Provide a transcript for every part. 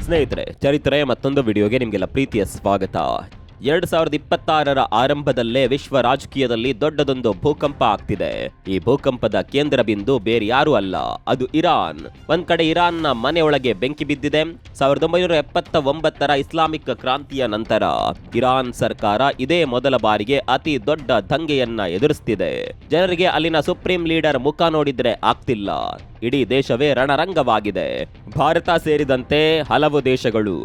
ಸ್ನೇಹಿತರೆ, ಚರಿತ್ರೆ ಮತ್ತೊಂದು ವಿಡಿಯೋಗೆ ನಿಮಗೆಲ್ಲ ಪ್ರೀತಿಯ ಸ್ವಾಗತ. 2026ರ ಆರಂಭದಲ್ಲೇ ವಿಶ್ವ ರಾಜಕೀಯದಲ್ಲಿ ದೊಡ್ಡದೊಂದು ಭೂಕಂಪ ಆಗ್ತಿದೆ. ಈ ಭೂಕಂಪದ ಕೇಂದ್ರ ಬಿಂದು ಬೇರೆ ಯಾರೂ ಅಲ್ಲ, ಅದು ಇರಾನ್. ಒಂದ್ ಕಡೆ ಇರಾನ್ನ ಮನೆಯೊಳಗೆ ಬೆಂಕಿ ಬಿದ್ದಿದೆ. 1979ರ ಇಸ್ಲಾಮಿಕ್ ಕ್ರಾಂತಿಯ ನಂತರ ಇರಾನ್ ಸರ್ಕಾರ ಇದೇ ಮೊದಲ ಬಾರಿಗೆ ಅತಿ ದೊಡ್ಡ ದಂಗೆಯನ್ನ ಎದುರಿಸ್ತಿದೆ. ಜನರಿಗೆ ಅಲ್ಲಿನ ಸುಪ್ರೀಂ ಲೀಡರ್ ಮುಖ ನೋಡಿದ್ರೆ ಆಗ್ತಿಲ್ಲ. ಇಡೀ ದೇಶವೇ ರಣರಂಗವಾಗಿದೆ. ಭಾರತ ಸೇರಿದಂತೆ ಹಲವು ದೇಶಗಳು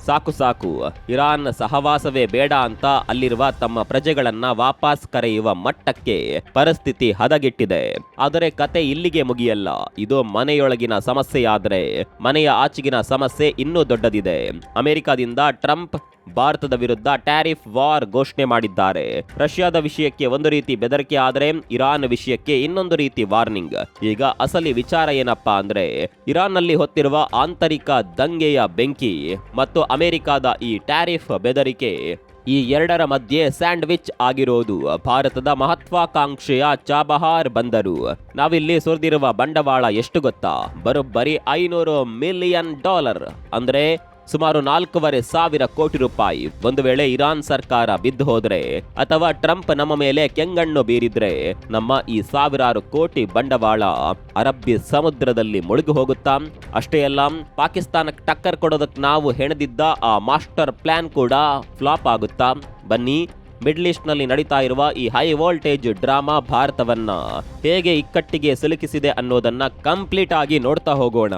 ಸಾಕು ಇರಾನ್ ಸಹವಾಸವೇ ಬೇಡ ಅಂತ ಅಲ್ಲಿರುವ ತಮ್ಮ ಪ್ರಜೆಗಳನ್ನ ವಾಪಸ್ ಕರೆಯುವ ಮಟ್ಟಕ್ಕೆ ಪರಿಸ್ಥಿತಿ ಹದಗೆಟ್ಟಿದೆ. ಆದರೆ ಕತೆ ಇಲ್ಲಿಗೆ ಮುಗಿಯಲ್ಲ. ಇದು ಮನೆಯೊಳಗಿನ ಸಮಸ್ಯೆಯಾದ್ರೆ ಮನೆಯ ಆಚೆಗಿನ ಸಮಸ್ಯೆ ಇನ್ನೂ ದೊಡ್ಡದಿದೆ. ಅಮೆರಿಕದಿಂದ ಟ್ರಂಪ್ ಭಾರತದ ವಿರುದ್ಧ ಟ್ಯಾರಿಫ್ ವಾರ್ ಘೋಷಣೆ ಮಾಡಿದ್ದಾರೆ. ರಷ್ಯಾದ ವಿಷಯಕ್ಕೆ ಒಂದು ರೀತಿ ಬೆದರಿಕೆ ಆದರೆ ಇರಾನ್ ವಿಷಯಕ್ಕೆ ಇನ್ನೊಂದು ರೀತಿ ವಾರ್ನಿಂಗ್. ಈಗ ಅಸಲಿ ವಿಚಾರ ಏನಪ್ಪಾ ಅಂದ್ರೆ, ಇರಾನ್ ನಲ್ಲಿ ಹೊತ್ತಿರುವ ಆಂತರಿಕ ದಂಗೆಯ ಬೆಂಕಿ ಮತ್ತು ಅಮೆರಿಕದ ಈ ಟ್ಯಾರಿಫ್ ಬೆದರಿಕೆ, ಈ ಎರಡರ ಮಧ್ಯೆ ಸ್ಯಾಂಡ್ವಿಚ್ ಆಗಿರೋದು ಭಾರತದ ಮಹತ್ವಾಕಾಂಕ್ಷೆಯ ಚಾಬಹಾರ್ ಬಂದರು. ನಾವಿಲ್ಲಿ ಸುರಿದಿರುವ ಬಂಡವಾಳ ಎಷ್ಟು ಗೊತ್ತಾ? ಬರೋಬ್ಬರಿ $500 ಮಿಲಿಯನ್, ಅಂದ್ರೆ ಸುಮಾರು 4,500 ಕೋಟಿ ರೂಪಾಯಿ. ಒಂದು ವೇಳೆ ಇರಾನ್ ಸರ್ಕಾರ ಬಿದ್ದು ಹೋದ್ರೆ ಅಥವಾ ಟ್ರಂಪ್ ನಮ್ಮ ಮೇಲೆ ಕೆಂಗಣ್ಣು ಬೀರಿದ್ರೆ ನಮ್ಮ ಈ ಸಾವಿರಾರು ಕೋಟಿ ಬಂಡವಾಳ ಅರಬ್ಬಿ ಸಮುದ್ರದಲ್ಲಿ ಮುಳುಗಿ ಹೋಗುತ್ತಾ? ಅಷ್ಟೇ ಅಲ್ಲ, ಪಾಕಿಸ್ತಾನಕ್ಕೆ ಟಕ್ಕರ್ ಕೊಡೋದಕ್ಕೆ ನಾವು ಹೆಣೆದಿದ್ದ ಆ ಮಾಸ್ಟರ್ ಪ್ಲಾನ್ ಕೂಡ ಫ್ಲಾಪ್ ಆಗುತ್ತಾ? ಬನ್ನಿ, ಮಿಡ್ಲ್ ಈಸ್ಟ್ ನಲ್ಲಿ ನಡೀತಾ ಇರುವ ಈ ಹೈ ವೋಲ್ಟೇಜ್ ಡ್ರಾಮಾ ಭಾರತವನ್ನ ಹೇಗೆ ಇಕ್ಕಟ್ಟಿಗೆ ಸಿಲುಕಿಸಿದೆ ಅನ್ನೋದನ್ನ ಕಂಪ್ಲೀಟ್ ಆಗಿ ನೋಡ್ತಾ ಹೋಗೋಣ.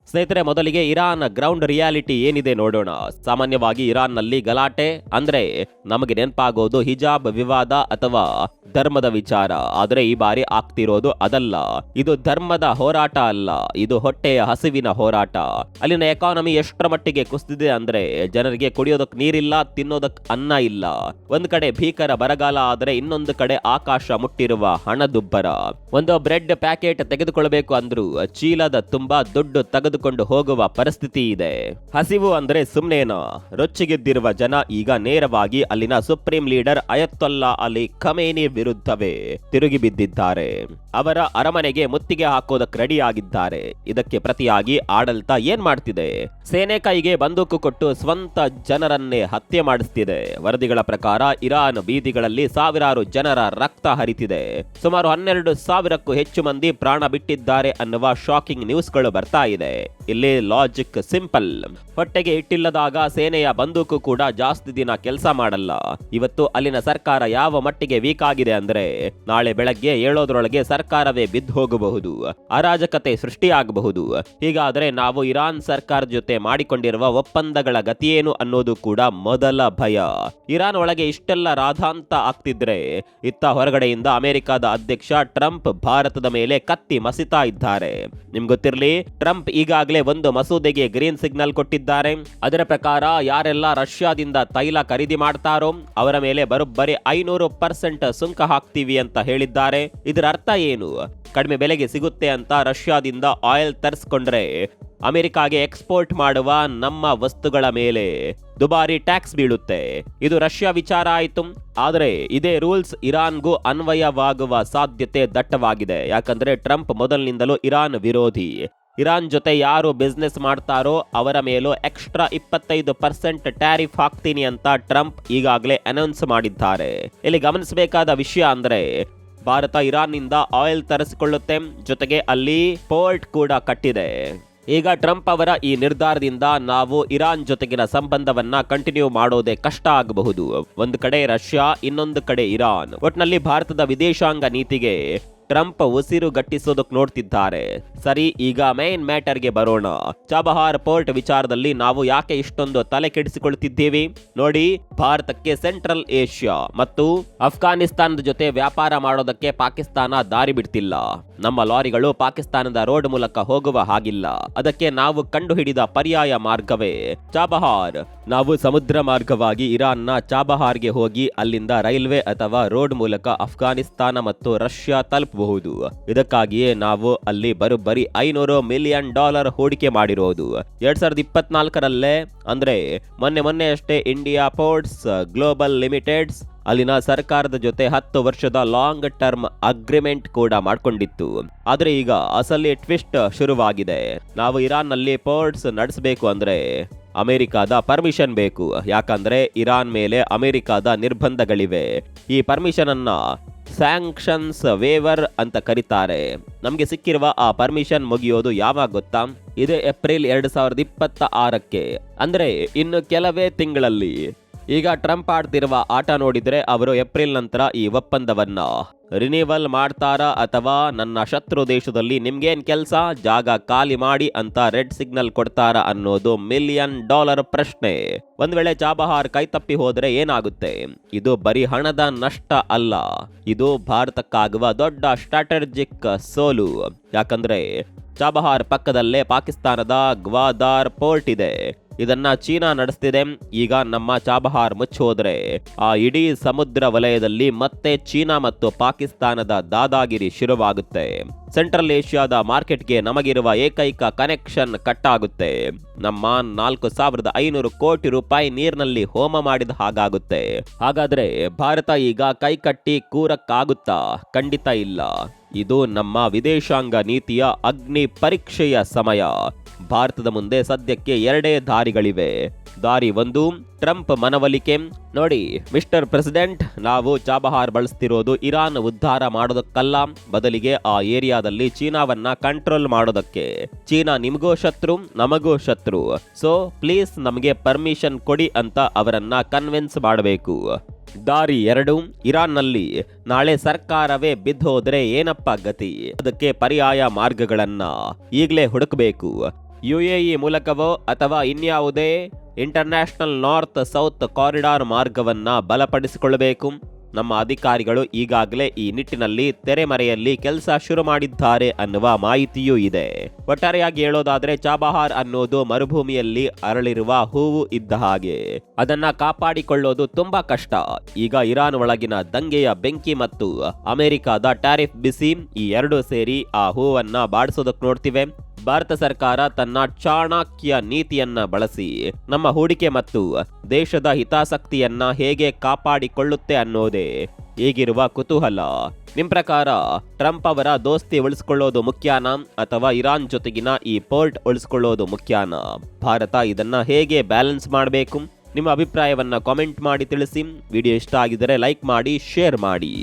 ಸ್ನೇಹಿತರೆ, ಮೊದಲಿಗೆ ಇರಾನ್ ಗ್ರೌಂಡ್ ರಿಯಾಲಿಟಿ ಏನಿದೆ ನೋಡೋಣ. ಸಾಮಾನ್ಯವಾಗಿ ಇರಾನ್ ನಲ್ಲಿ ಗಲಾಟೆ ಅಂದ್ರೆ ನಮಗೆ ನೆನಪಾಗೋದು ಹಿಜಾಬ್ ವಿವಾದ ಅಥವಾ ಧರ್ಮದ ವಿಚಾರ. ಆದ್ರೆ ಈ ಬಾರಿ ಆಗ್ತಿರೋದು ಅದಲ್ಲ. ಇದು ಧರ್ಮದ ಹೋರಾಟ ಅಲ್ಲ, ಇದು ಹೊಟ್ಟೆಯ ಹಸಿವಿನ ಹೋರಾಟ. ಅಲ್ಲಿನ ಎಕಾನಮಿ ಎಷ್ಟರ ಮಟ್ಟಿಗೆ ಕುಸಿದಿದೆ ಅಂದ್ರೆ ಜನರಿಗೆ ಕುಡಿಯೋದಕ್ ನೀರಿಲ್ಲ, ತಿನ್ನೋದಕ್ ಅನ್ನ ಇಲ್ಲ. ಒಂದ್ ಕಡೆ ಭೀಕರ ಬರಗಾಲ ಆದ್ರೆ ಇನ್ನೊಂದು ಕಡೆ ಆಕಾಶ ಮುಟ್ಟಿರುವ ಹಣದುಬ್ಬರ. ಒಂದು ಬ್ರೆಡ್ ಪ್ಯಾಕೆಟ್ ತೆಗೆದುಕೊಳ್ಳಬೇಕು ಅಂದ್ರೂ ಚೀಲದ ತುಂಬಾ ದುಡ್ಡು ತೆಗೆದುಕೊಂಡು ಹೋಗುವ ಪರಿಸ್ಥಿತಿ ಇದೆ. ಹಸಿವು ಅಂದ್ರೆ ಸುಮ್ನೇನಾ? ರೊಚ್ಚಿಗೆದ್ದಿರುವ ಜನ ಈಗ ನೇರವಾಗಿ ಅಲ್ಲಿನ supreme leader Ayatollah Ali Khamenei ವಿರುದ್ಧವೇ ತಿರುಗಿ ಬಿದ್ದಿದ್ದಾರೆ. ಅವರ ಅರಮನೆಗೆ ಮುತ್ತಿಗೆ ಹಾಕೋದಕ್ಕೆ ರೆಡಿ ಆಗಿದ್ದಾರೆ. ಇದಕ್ಕೆ ಪ್ರತಿಯಾಗಿ ಆಡಳಿತ ಏನ್ ಮಾಡ್ತಿದೆ? ಸೇನೆ ಕೈಗೆ ಬಂದೂಕು ಕೊಟ್ಟು ಸ್ವಂತ ಜನರನ್ನೇ ಹತ್ಯೆ ಮಾಡಿಸ್ತಿದೆ. ವರದಿಗಳ ಪ್ರಕಾರ ಇರಾನ್ ಬೀದಿಗಳಲ್ಲಿ ಸಾವಿರಾರು ಜನರ ರಕ್ತ ಹರಿತಿದೆ. ಸುಮಾರು 12,000ಕ್ಕೂ ಹೆಚ್ಚು ಮಂದಿ ಪ್ರಾಣ ಬಿಟ್ಟಿದ್ದಾರೆ ಅನ್ನುವ ಶಾಕಿಂಗ್ ನ್ಯೂಸ್ಗಳು ಬರ್ತಾ ಇದೆ. ಇಲ್ಲಿ ಲಾಜಿಕ್ ಸಿಂಪಲ್. ಹೊಟ್ಟೆಗೆ ಇಟ್ಟಿಲ್ಲದಾಗ ಸೇನೆಯ ಬಂದೂಕು ಕೂಡ ಜಾಸ್ತಿ ದಿನ ಕೆಲಸ ಮಾಡಲ್ಲ. ಇವತ್ತು ಅಲ್ಲಿನ ಸರ್ಕಾರ ಯಾವ ಮಟ್ಟಿಗೆ ವೀಕ್ ಆಗಿದೆ ಅಂದ್ರೆ ನಾಳೆ ಬೆಳಗ್ಗೆ ಏಳೋದ್ರೊಳಗೆ ಸರ್ಕಾರವೇ ಬಿದ್ದು ಹೋಗಬಹುದು, ಅರಾಜಕತೆ ಸೃಷ್ಟಿಯಾಗಬಹುದು. ಹೀಗಾದ್ರೆ ನಾವು ಇರಾನ್ ಸರ್ಕಾರದ ಜೊತೆ ಮಾಡಿಕೊಂಡಿರುವ ಒಪ್ಪಂದಗಳ ಗತಿಯೇನು ಅನ್ನೋದು ಕೂಡ ಮೊದಲ ಭಯ. ಇರಾನ್ ಒಳಗೆ ಇಷ್ಟೆಲ್ಲ ರಾಧಾಂತ ಆಗ್ತಿದ್ರೆ ಇತ್ತ ಹೊರಗಡೆಯಿಂದ ಅಮೆರಿಕದ ಅಧ್ಯಕ್ಷ ಟ್ರಂಪ್ ಭಾರತದ ಮೇಲೆ ಕತ್ತಿ ಮಸಿತಾ ಇದ್ದಾರೆ. ನಿಮ್ಗೆ ಗೊತ್ತಿರಲಿ, ಟ್ರಂಪ್ ಈಗಾಗಲೇ ಒಂದು ಮಸೂದೆಗೆ ಗ್ರೀನ್ ಸಿಗ್ನಲ್ ಕೊಟ್ಟಿದ್ದಾರೆ. ಅದರ ಪ್ರಕಾರ ಯಾರೆಲ್ಲ ರಷ್ಯಾದಿಂದ ತೈಲ ಖರೀದಿ ಮಾಡ್ತಾರೋ ಅವರ ಮೇಲೆ ಬರೋಬ್ಬರಿ 500% ಸುಂಕ ಹಾಕ್ತೀವಿ ಅಂತ ಹೇಳಿದ್ದಾರೆ. ಇದರ ಅರ್ಥ ಏನು? ಕಡಿಮೆ ಬೆಲೆಗೆ ಸಿಗುತ್ತೆ ಅಂತ ರಷ್ಯಾದಿಂದ ಆಯಿಲ್ ತರಿಸ್ಕೊಂಡ್ರೆ ಅಮೆರಿಕಾಗೆ ಎಕ್ಸ್ಪೋರ್ಟ್ ಮಾಡುವ ನಮ್ಮ ವಸ್ತುಗಳ ಮೇಲೆ ದುಬಾರಿ ಟ್ಯಾಕ್ಸ್ ಬೀಳುತ್ತೆ. ಇದು ರಷ್ಯಾ ವಿಚಾರ ಆಯಿತು. ಆದರೆ ಇದೇ ರೂಲ್ಸ್ ಇರಾನ್ಗೂ ಅನ್ವಯವಾಗುವ ಸಾಧ್ಯತೆ ದಟ್ಟವಾಗಿದೆ. ಯಾಕಂದ್ರೆ ಟ್ರಂಪ್ ಮೊದಲಿನಿಂದಲೂ ಇರಾನ್ ವಿರೋಧಿ. ಇರಾನ್ ಜೊತೆ ಯಾರು ಬಿಸ್ನೆಸ್ ಮಾಡ್ತಾರೋ ಅವರ ಮೇಲೂ ಎಕ್ಸ್ಟ್ರಾ 25% ಟ್ಯಾರಿಫ್ ಹಾಕ್ತೀನಿ ಅಂತ ಟ್ರಂಪ್ ಈಗಾಗಲೇ ಅನೌನ್ಸ್ ಮಾಡಿದ್ದಾರೆ. ಇಲ್ಲಿ ಗಮನಿಸಬೇಕಾದ ವಿಷಯ ಅಂದ್ರೆ ಭಾರತ ಇರಾನ್ ನಿಂದ ಆಯಿಲ್ ತರಿಸಿಕೊಳ್ಳುತ್ತೆ, ಜೊತೆಗೆ ಅಲ್ಲಿ ಪೋರ್ಟ್ ಕೂಡ ಕಟ್ಟಿದೆ. ಈಗ ಟ್ರಂಪ್ ಅವರ ಈ ನಿರ್ಧಾರದಿಂದ ನಾವು ಇರಾನ್ ಜೊತೆಗಿನ ಸಂಬಂಧವನ್ನ ಕಂಟಿನ್ಯೂ ಮಾಡೋದೇ ಕಷ್ಟ ಆಗಬಹುದು. ಒಂದು ಕಡೆ ರಷ್ಯಾ, ಇನ್ನೊಂದು ಕಡೆ ಇರಾನ್. ಒಟ್ನಲ್ಲಿ ಭಾರತದ ವಿದೇಶಾಂಗ ನೀತಿಗೆ ಟ್ರಂಪ್ ಉಸಿರು ಗಟ್ಟಿಸೋದಕ್ಕೆ ನೋಡ್ತಿದ್ದಾರೆ. ಸರಿ, ಈಗ ಮೇನ್ ಮ್ಯಾಟರ್ಗೆ ಬರೋಣ. ಚಾಬಹಾರ್ ಪೋರ್ಟ್ ವಿಚಾರದಲ್ಲಿ ನಾವು ಯಾಕೆ ಇಷ್ಟೊಂದು ತಲೆ ಕೆಡಿಸಿಕೊಳ್ತಿದ್ದೀವಿ ನೋಡಿ. ಭಾರತಕ್ಕೆ ಸೆಂಟ್ರಲ್ ಏಷ್ಯಾ ಮತ್ತು ಅಫ್ಘಾನಿಸ್ತಾನದ ಜೊತೆ ವ್ಯಾಪಾರ ಮಾಡೋದಕ್ಕೆ ಪಾಕಿಸ್ತಾನ ದಾರಿ ಬಿಡ್ತಿಲ್ಲ. ನಮ್ಮ ಲಾರಿಗಳು ಪಾಕಿಸ್ತಾನದ ರೋಡ್ ಮೂಲಕ ಹೋಗುವ ಹಾಗಿಲ್ಲ. ಅದಕ್ಕೆ ನಾವು ಕಂಡುಹಿಡಿದ ಪರ್ಯಾಯ ಮಾರ್ಗವೇ ಚಾಬಹಾರ್. ನಾವು ಸಮುದ್ರ ಮಾರ್ಗವಾಗಿ ಇರಾನ್ನ ಚಾಬಹಾರ್ಗೆ ಹೋಗಿ ಅಲ್ಲಿಂದ ರೈಲ್ವೆ ಅಥವಾ ರೋಡ್ ಮೂಲಕ ಅಫ್ಘಾನಿಸ್ತಾನ ಮತ್ತು ರಷ್ಯಾ ತಲುಪಬಹುದು. ಇದಕ್ಕಾಗಿಯೇ ನಾವು ಅಲ್ಲಿ ಬರೋಬ್ಬರಿ $500 ಮಿಲಿಯನ್ ಹೂಡಿಕೆ ಮಾಡಿರೋದು. 2024ರಲ್ಲೇ ಅಂದ್ರೆ ಮೊನ್ನೆ ಅಷ್ಟೇ ಇಂಡಿಯಾ ಪೋರ್ಟ್ಸ್ ಗ್ಲೋಬಲ್ ಲಿಮಿಟೆಡ್ಸ್ ಅಲ್ಲಿನ ಸರ್ಕಾರದ ಜೊತೆ 10 ವರ್ಷದ ಲಾಂಗ್ ಟರ್ಮ್ ಅಗ್ರಿಮೆಂಟ್ ಕೂಡ ಮಾಡ್ಕೊಂಡಿತ್ತು. ಆದ್ರೆ ಈಗ ಅಸಲಿ ಟ್ವಿಸ್ಟ್ ಶುರುವಾಗಿದೆ. ನಾವು ಇರಾನ್ನಲ್ಲಿ ಪೋರ್ಟ್ಸ್ ನಡೆಸಬೇಕು ಅಂದ್ರೆ ಅಮೆರಿಕಾದ ಪರ್ಮಿಷನ್ ಬೇಕು. ಯಾಕಂದ್ರೆ ಇರಾನ್ ಮೇಲೆ ಅಮೆರಿಕಾದ ನಿರ್ಬಂಧಗಳಿವೆ. ಈ ಪರ್ಮಿಷನ್ ಅನ್ನ ಸ್ಯಾಂಕ್ಷನ್ಸ್ ವೇವರ್ ಅಂತ ಕರೀತಾರೆ. ನಮ್ಗೆ ಸಿಕ್ಕಿರುವ ಆ ಪರ್ಮಿಷನ್ ಮುಗಿಯೋದು ಯಾವಾಗ ಗೊತ್ತಾ? ಇದೇ ಏಪ್ರಿಲ್ 2026ಕ್ಕೆ, ಅಂದ್ರೆ ಇನ್ನು ಕೆಲವೇ ತಿಂಗಳಲ್ಲಿ. ಈಗ ಟ್ರಂಪ್ ಆಡ್ತಿರುವ ಆಟ ನೋಡಿದ್ರೆ ಅವರು ಏಪ್ರಿಲ್ ನಂತರ ಈ ಒಪ್ಪಂದವನ್ನ ರಿನಿವಲ್ ಮಾಡ್ತಾರಾ ಅಥವಾ ನನ್ನ ಶತ್ರು ದೇಶದಲ್ಲಿ ನಿಮ್ಗೇನ್ ಕೆಲಸ, ಜಾಗ ಖಾಲಿ ಮಾಡಿ ಅಂತ ರೆಡ್ ಸಿಗ್ನಲ್ ಕೊಡ್ತಾರಾ ಅನ್ನೋದು $1 ಮಿಲಿಯನ್ ಪ್ರಶ್ನೆ. ಒಂದ್ ವೇಳೆ ಚಾಬಹಾರ್ ಕೈತಪ್ಪಿ ಹೋದ್ರೆ ಏನಾಗುತ್ತೆ? ಇದು ಬರೀ ಹಣದ ನಷ್ಟ ಅಲ್ಲ, ಇದು ಭಾರತಕ್ಕಾಗುವ ದೊಡ್ಡ ಸ್ಟ್ರಾಟಜಿಕ್ ಸೋಲು. ಯಾಕಂದ್ರೆ ಚಾಬಹಾರ್ ಪಕ್ಕದಲ್ಲೇ ಪಾಕಿಸ್ತಾನದ ಗ್ವಾದಾರ್ ಪೋರ್ಟ್ ಇದೆ. ಇದನ್ನ ಚೀನಾ ನಡೆಸ್ತಿದೆ. ಈಗ ನಮ್ಮ ಚಾಬಹಾರ್ ಮುಚ್ಚೋದ್ರೆ ಆ ಇಡೀ ಸಮುದ್ರ ವಲಯದಲ್ಲಿ ಮತ್ತೆ ಚೀನಾ ಮತ್ತು ಪಾಕಿಸ್ತಾನದ ದಾದಾಗಿರಿ ಶುರುವಾಗುತ್ತೆ. ಸೆಂಟ್ರಲ್ ಏಷ್ಯಾದ ಮಾರ್ಕೆಟ್ಗೆ ನಮಗಿರುವ ಏಕೈಕ ಕನೆಕ್ಷನ್ ಕಟ್ ಆಗುತ್ತೆ. ನಮ್ಮ 4,500 ಕೋಟಿ ರೂಪಾಯಿ ನೀರಿನಲ್ಲಿ ಹೋಮ ಮಾಡಿದ ಹಾಗಾಗುತ್ತೆ. ಹಾಗಾದ್ರೆ ಭಾರತ ಈಗ ಕೈಕಟ್ಟಿ ಕೂರಕ್ಕಾಗುತ್ತಾ? ಖಂಡಿತ ಇಲ್ಲ. ಇದು ನಮ್ಮ ವಿದೇಶಾಂಗ ನೀತಿಯ ಅಗ್ನಿ ಪರೀಕ್ಷೆಯ ಸಮಯ. ಭಾರತದ ಮುಂದೆ ಸದ್ಯಕ್ಕೆ 2 ದಾರಿಗಳಿವೆ. ದಾರಿ 1, ಟ್ರಂಪ್ ಮನವೊಲಿಕೆ. ನೋಡಿ ಮಿಸ್ಟರ್ ಪ್ರೆಸಿಡೆಂಟ್, ನಾವು ಚಾಬಹಾರ್ ಬಳಸ್ತಿರೋದು ಇರಾನ್ ಉದ್ಧಾರ ಮಾಡೋದಕ್ಕಲ್ಲ, ಬದಲಿಗೆ ಆ ಏರಿಯಾದಲ್ಲಿ ಚೀನಾವನ್ನ ಕಂಟ್ರೋಲ್ ಮಾಡೋದಕ್ಕೆ. ಚೀನಾ ನಿಮಗೂ ಶತ್ರು, ನಮಗೂ ಶತ್ರು. ಸೊ ಪ್ಲೀಸ್ ನಮಗೆ ಪರ್ಮಿಷನ್ ಕೊಡಿ ಅಂತ ಅವರನ್ನ ಕನ್ವಿನ್ಸ್ ಮಾಡಬೇಕು. ದಾರಿ 2, ಇರಾನ್ನಲ್ಲಿ ನಾಳೆ ಸರ್ಕಾರವೇ ಬಿದ್ದೋದ್ರೆ ಏನಪ್ಪ ಗತಿ? ಅದಕ್ಕೆ ಪರ್ಯಾಯ ಮಾರ್ಗಗಳನ್ನ ಈಗಲೇ ಹುಡುಕಬೇಕು. UAE ಮೂಲಕವೋ ಅಥವಾ ಇನ್ಯಾವುದೇ ಇಂಟರ್ನ್ಯಾಷನಲ್ ನಾರ್ತ್ ಸೌತ್ ಕಾರಿಡಾರ್ ಮಾರ್ಗವನ್ನ ಬಲಪಡಿಸಿಕೊಳ್ಳಬೇಕು. ನಮ್ಮ ಅಧಿಕಾರಿಗಳು ಈಗಾಗಲೇ ಈ ನಿಟ್ಟಿನಲ್ಲಿ ತೆರೆಮರೆಯಲ್ಲಿ ಕೆಲಸ ಶುರು ಮಾಡಿದ್ದಾರೆ ಅನ್ನುವ ಮಾಹಿತಿಯೂ ಇದೆ. ಒಟ್ಟಾರೆಯಾಗಿ ಹೇಳೋದಾದ್ರೆ ಚಾಬಹಾರ್ ಅನ್ನೋದು ಮರುಭೂಮಿಯಲ್ಲಿ ಅರಳಿರುವ ಹೂವು ಇದ್ದ ಹಾಗೆ. ಅದನ್ನ ಕಾಪಾಡಿಕೊಳ್ಳೋದು ತುಂಬಾ ಕಷ್ಟ. ಈಗ ಇರಾನ್ ಒಳಗಿನ ದಂಗೆಯ ಬೆಂಕಿ ಮತ್ತು ಅಮೆರಿಕದ ಟ್ಯಾರಿಫ್ ಬಿಸಿ, ಈ 2 ಸೇರಿ ಆ ಹೂವನ್ನ ಬಾಡಿಸೋದಕ್ಕೆ ನೋಡ್ತಿವೆ. ಭಾರತ ಸರ್ಕಾರ ತನ್ನ ಚಾಣಕ್ಯ ನೀತಿಯನ್ನ ಬಳಸಿ ನಮ್ಮ ಹೂಡಿಕೆ ಮತ್ತು ದೇಶದ ಹಿತಾಸಕ್ತಿಯನ್ನ ಹೇಗೆ ಕಾಪಾಡಿಕೊಳ್ಳುತ್ತೆ ಅನ್ನೋದೇ ಈಗಿರುವ ಕುತೂಹಲ. ನಿಮ್ ಪ್ರಕಾರ ಟ್ರಂಪ್ ಅವರ ದೋಸ್ತಿ ಉಳಿಸ್ಕೊಳ್ಳೋದು ಮುಖ್ಯಾನಾ ಅಥವಾ ಇರಾನ್ ಜೊತೆಗಿನ ಈ ಪೋರ್ಟ್ ಉಳಿಸ್ಕೊಳ್ಳೋದು ಮುಖ್ಯಾನಾ? ಭಾರತ ಇದನ್ನ ಹೇಗೆ ಬ್ಯಾಲೆನ್ಸ್ ಮಾಡಬೇಕು? ನಿಮ್ಮ ಅಭಿಪ್ರಾಯವನ್ನ ಕಾಮೆಂಟ್ ಮಾಡಿ ತಿಳಿಸಿ. ವಿಡಿಯೋ ಇಷ್ಟ ಆಗಿದ್ದರೆ ಲೈಕ್ ಮಾಡಿ, ಶೇರ್ ಮಾಡಿ.